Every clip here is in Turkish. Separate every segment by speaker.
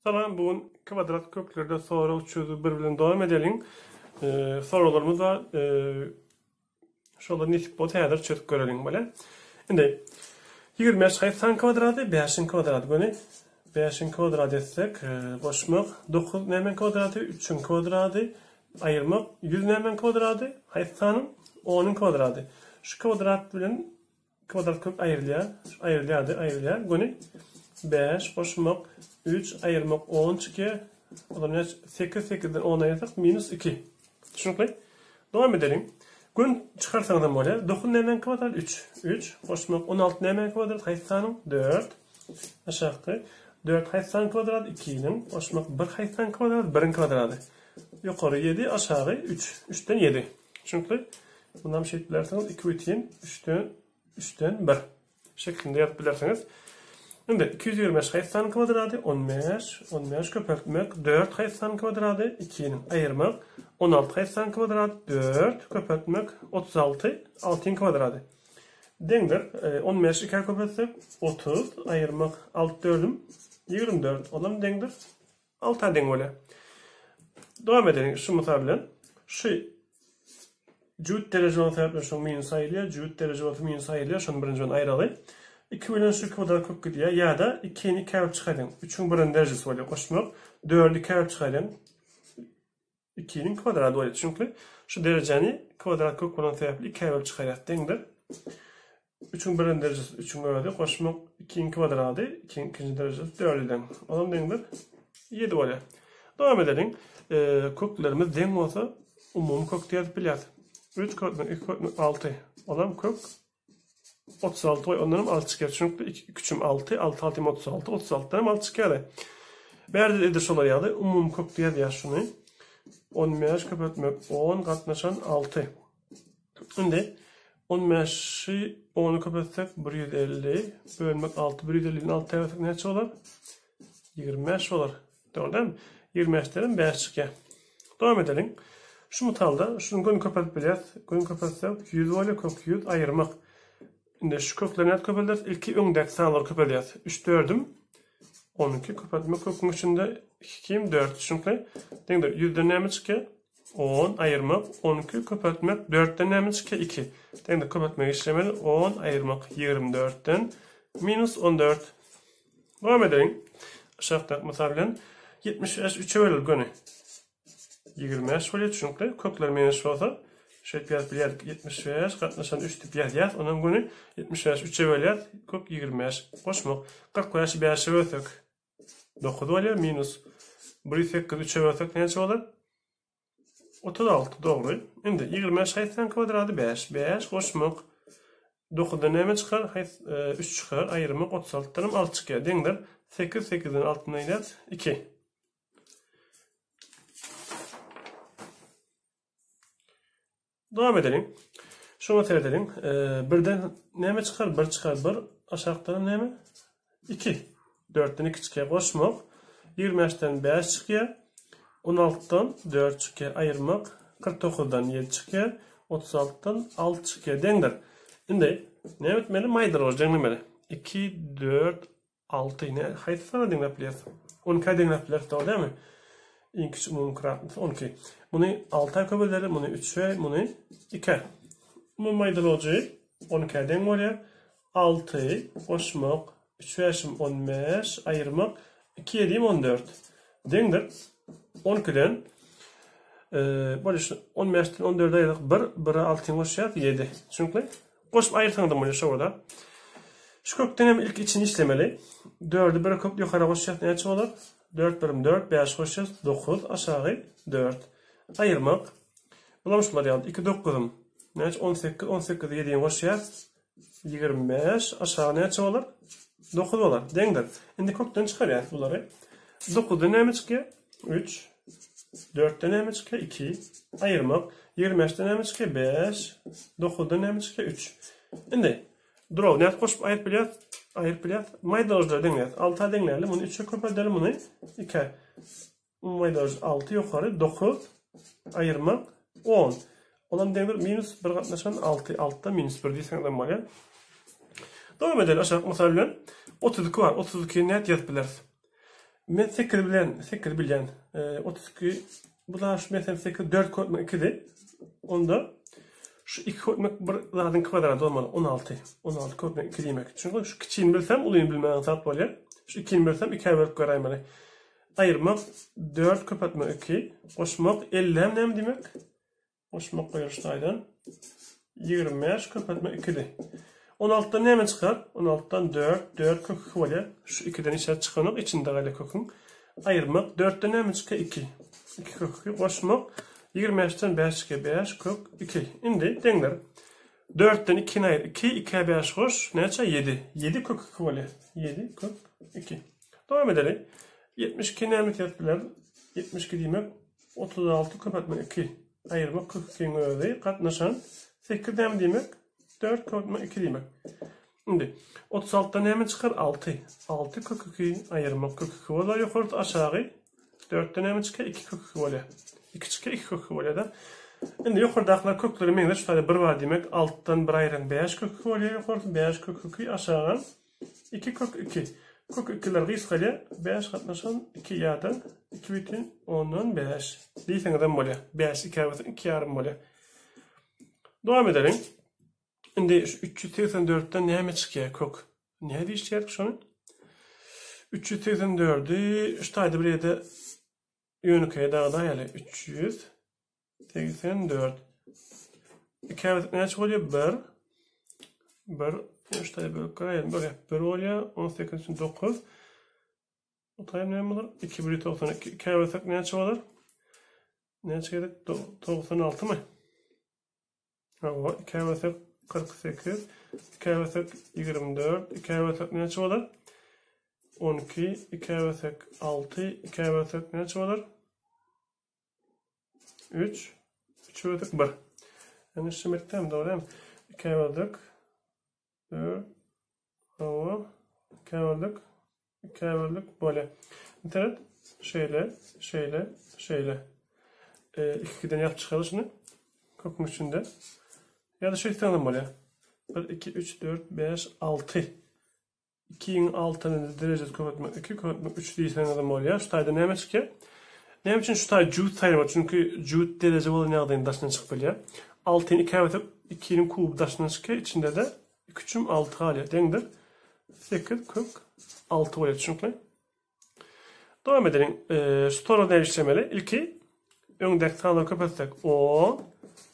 Speaker 1: Salam, bugün kvadrat köklerde soru çözüp birbirinden devam edelim. Sorularımız var. Şolar nisip bol täzir çözüp görelim böyle. Indi 25 80 kvadraty 5'in kvadraty göni 5'in kvadraty etsek goşmak 9 nemen kvadraty 3'ün kvadraty ayırmak 100 nemen kvadraty 80'ın 10'un kvadraty. Şu kvadrat bilen kvadrat kök ayrılýar göni 5 koşmak 3 ayırmak 10 çıkıyor. O zaman 8 8'den 10 ayırsak minus 2. Düşünkli. Devam edelim. Gün çıkarsanız da böyle 9 nemen kvadrat 3 koşmak 16 nemen kvadrat 80'ın 4 aşağı 4 80 kvadrat 2'nin koşmak 1 80 kvadrat 1'in kvadratı. Yukarı 7 aşağı 3'ten 7. Çünkü bundan bir şey bilirseniz 2 ütüyen 3'ten 1 şeklinde yapabilirsiniz. Şimdi 225 80 kvadratı 15 köpürtmek 4 80 kvadratı 2'nin ayırmak 16 80 kvadrat 4 köpürtmek 36 6'ın kvadratı. Dendir 15 2 köpürtsek 30 ayırmak 6 4'üm 24 olan dendir 6 den böyle. Devam edelim şu misal şu cüt derece olan sebepler şu minus ayırıyor cüt derece olan minus ayırıyor şunu birinci ayıralım. 2 bölün şu kvadrat kök gidiyor ya da 2'ni 2 alıp çıkarın. 3'ün birin derecesi oluyor koşmak. 4'ü 2 alıp çıkarın. 2'nin kvadratı oluyor. Çünkü şu dereceni kvadrat kök olan sebeple 2 alıp çıkarıyor. Dendir. 3'ün birin derecesi 3'ün kvadratı koşmak 2'nin kvadratı 2'nin ikinci derecesi 4'den. Onun dendir 7 oluyor. Devam edelim. Köklerimiz denk olsa umum kök diye biliyoruz. 3 kök 2 kök 6 olan kök 36 oy onların 6 çıkıyor. Çünkü 2'üm 6, 6 36, 36'dan 6 çıkıyor. Berde edir solar yadı. Umum kök diye diye şunu. 15 köpürtmek 10 katlaşan 6. Şimdi 15'i 10'u köpürtsek 150 bölmek 6. 150'nin 6 tarafı ne olur? 25 olur. Doğru değil mi? 25'lerin 5 çıkıyor. Devam edelim. Şu mutalda şunu gün köpürtüp biliriz. Gün köpürtsek 100 oluyor kök 100 ayırmak. Şimdi şu köklerini net köpürler. İlki öndeki sağlar köpürler. 3 4'üm 12 köpürtme kökün içinde 2'yim 4. Çünkü dendir 100'den ne mi çıkıyor? 10 ayırmak 12 köpürtmek 4'ten ne mi çıkıyor? 2. Dendir köpürtme işlemeli 10 ayırmak 24'ten minus 14. Devam edelim. Aşağıda mesela 75 3'e bölür gönü. 25 oluyor çünkü kökler minus olsa şöyle biraz bilyat 75 katlaşan 3 tip yaz. Onun günü 75 3'e bölüyor. Kök 25. Koşmak. 40 koyaşı 5'e bölsek 9 oluyor. Minus 1 8 3'e bölsek ne olur? 36 doğru. Şimdi 25 80 kvadratı 5. 5 koşmak. 9'dan ne çıkar? 3 çıkar. Ayırmak 36'dan 6 çıkıyor. Dendir 8 8'den altına iner 2. Devam edelim. Şunu seyredelim. Birden ne çıkar? 1 çıkar. 1 aşağıdan ne? 2. 4'ten 2 çıkıyor. Koşmak. 25'ten 5 çıkıyor. 16'dan 4 çıkıyor. Ayırmak. 49'dan 7 çıkıyor. 36'dan 6 çıkıyor. Dendir. Şimdi ne etmeli? Maydır olacak. 2, 4, 6. Ne? Haydi sana dinleyebiliriz. 12 dinleyebiliriz. Doğru değil mi? İlk küçük umum kıraatlısı 12. Bunu 6 ay köbürleri, bunu 3 ve bunu 2. Bu maydır olacak. 12'den oluyor. 6 koşmak, 3 ve 15 ayırmak, 2 7 14. Dendir. 12'den böyle 15'ten 14'e ayırdık. 1'e 6'ın koşuyor 7. Çünkü koşup ayırtanı da böyle şu orada. Şu kökten hem ilk için işlemeli. 4'ü 1'e kök yukarı koşuyor. Ne olur? 4 birim 4, 5 koşuyoruz, 9, aşağı 4. Ayırmak. Bulamışlar yani 2 9'um. Ne 18, 18 7'ye koşuyoruz. 25, aşağı ne olur? 9 olur. Dendir. Şimdi kökten çıkarıyor bunları. 9'da ne mi çıkıyor? 3. 4'te ne mi çıkıyor? 2. Ayırmak. 25'te ne mi çıkıyor? 5. 9'da ne mi çıkıyor? 3. Şimdi draw net koşup ayırt biliyoruz. Maydalozlar denleyelim. 6'a denleyelim. Bunu 3'e köpürdelim bunu. 2. Maydaloz 6 yukarı. 9. Ayırmak. 10. Olan denir minus 1 katlaşan 6. 6'da minus 1 diyseniz de var ya. Devam edelim aşağı mesela 32 var. 32'yi net yazıp biliriz. Men sekir bilen 32 bular şu mesela sekir 4 koymak 2'di. Onda şu 2 koymak bir zadın kvadratı olmalı 16. 16 koymak 2 demek. Çünkü şu kiçiğini bilsem uluyunu bilmeden zat böyle. Şu 2'ni bilsem 2'ye bölüp göreyim bana. Ayırmak 4 kapatmak 2. Koşmak 50 hem ne demek? Koşmak koyarıştaydan 25 kapatmak 2'di. 16'dan ne hemen çıkar? 16'dan 4 kök 2 böyle. Şu 2'den işaret çıkanok içinde gale kökün. Ayırmak 4'ten hemen çıkar 2. 2 kök 2 koşmak 25'ten 5 çıkar 5 kök 2. Şimdi denler. 4'ten 2'ni ayır. 2'ye 5 koş. Ne çıkar? 7. 7 kök 2 böyle. 7 kök 2. Devam edelim. 72 hemen yaptılar. 72 demek 36 kapatmak 2. Ayırmak kök 2'nin öyle. Katlaşan 8 hemen demek 4 kapatmak 2 demek. Şimdi 36'dan hemen çıkar 6. 6 kök 2 ayırmak kök 2 olur. Yukarı aşağı 4'ten hemen çıkar 2 kök 2 olur. 2 çıkar 2 kök 2 olur da. Şimdi yukarıdakiler kökleri menler şöyle bir var demek. Alttan bir ayıran 5 kök 2 olur. Yukarı 5 kök 2 aşağı 2 kök 2. Kök 2'ler gıyskale 5 katlaşan 2 yadan 2 bütün 10'dan 5. Deyseneden böyle. 5 2 arasın 2 yarım böyle. Devam edelim. Şimdi 384'ten ne hemen çıkıyor kök? Ne diyeceğiz şunu? 384'ü ştaydı bir yerde yönükaya dağda yani 384. 2 arasın ne çıkıyor? 1 işte böyle 1 oluyor 18 için 9 o tayım ne olur 2 bölü 92 2 ayırsak ne çıkıyor ne çıkıyor 96 mı? Ama 2 ayırsak 48 2 ayırsak 24 2 ayırsak ne çıkıyor 12 2 ayırsak 6 2 ayırsak ne çıkıyor 3 3 ayırsak 1 yani şimdiden doğru değil mi? 2 ayırsak 4 hava 2 ayırsak 2 ayırsak böyle internet şeyle 2'den yap çıkalım şunu kökün içinde ya da şey tanım böyle 1 2 3 4 5 6 2'nin altını derece kapatmak 2 kapatmak 3 değilsen adam oluyor şu tayda ne çıkıyor ne için şu tay cüt sayılır çünkü cüt derece olan yağdayın daşından çıkıp böyle 6'nin 2 ayırsak 2'nin kubu daşından çıkıyor içinde de 3'üm 6 hali dendir 8 kök 6 oluyor çünkü devam edelim sonra değiştirmeli ilki öndeki tanımları kapatsak 10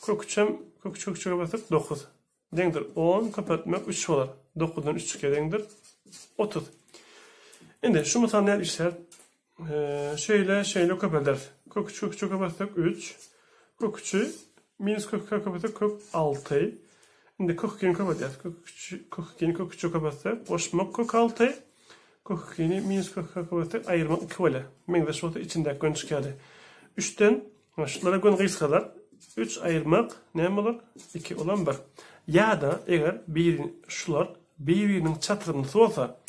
Speaker 1: kök 3'üm kapatsak 9 dendir 10 kapatmak 3 olur 9'dan 3 çıkıyor dendir 30 şimdi şu mutanlar işler şeyle kapatır kök 3'ü kapatsak 3 kök 3'ü minus kök kapatsak kök 6 şimdi kök 2'ni kapatacağız kök 3'ü kapatsak boşmak kök 6 kök 2'ni minus kök kapatsak ayırmak 2 öyle men de şu içinde gün çıkıyor 3'ten şunlara gün gıyskalar 3 ayırmak ne olur 2 olan 1 ya da eğer birbirinin çatırımlısı olsa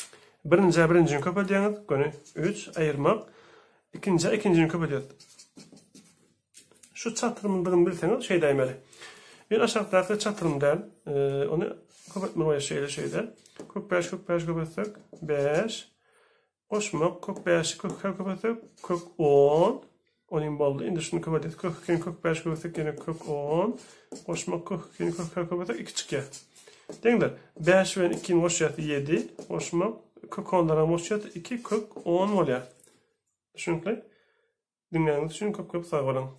Speaker 1: birincini kapatacağınız günü 3 ayırmak ikincini kapatacağız şu çatırımlığını bilseniz şey demeli bir aşağıdaki çatırımdan onu kapatmaya şeyde kök 5 kapatsak 5 koşmak kök 5'i kök kapatsak kök 10 onun boldu. Şimdi şunu kapatacağız. Kök 2'ni kök 5 kapatsak yine kök 10 koşmak kök 2'ni kök kapatsak 2 çıkıyor. Denizler 5 ve 2'nin koşuyatı 7 koşmak kök 10'lara koşuyatı 2 kök 10 oluyor. Düşünün dinleyeniniz için kök sağ olun.